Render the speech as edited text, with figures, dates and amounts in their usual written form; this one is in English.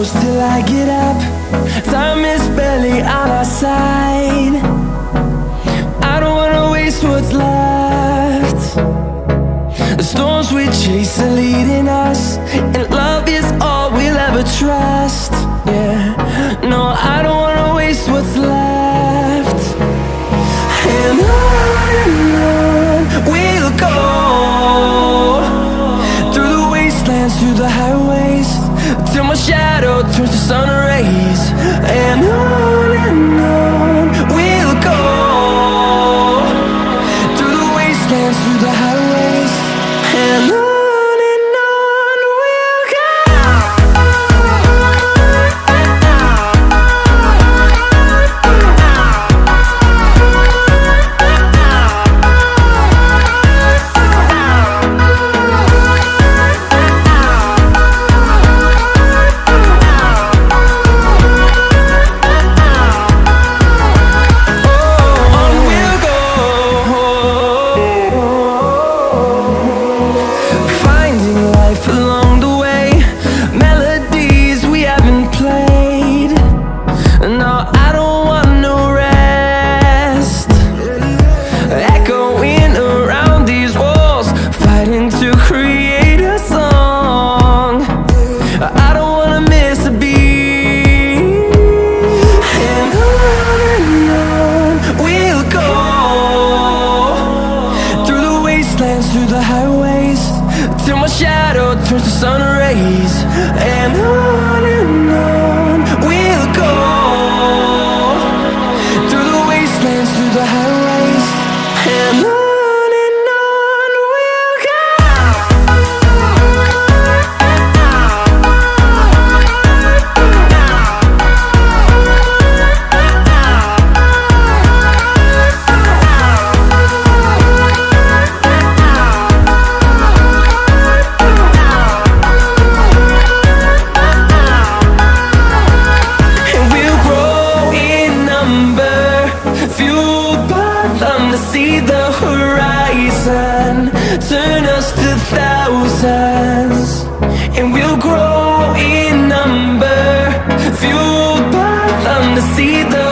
close till I get up. Time is barely on our side. I don't wanna waste what's left. The storms we chase are leading us, and love is all we'll ever trust. Yeah, no, I don't wanna waste what's left. And on we'll go, through the wastelands, through the highways, till my shadow turns to sun rays. And on we'll go, through the wastelands, through the highways, and on we'll go. Through the highways, till my shadow turns to sun rays. And on we'll go, through the wastelands, through the highways, and on we'll go. See the horizon, turn us to thousands, and we'll grow in number, fueled by them to see the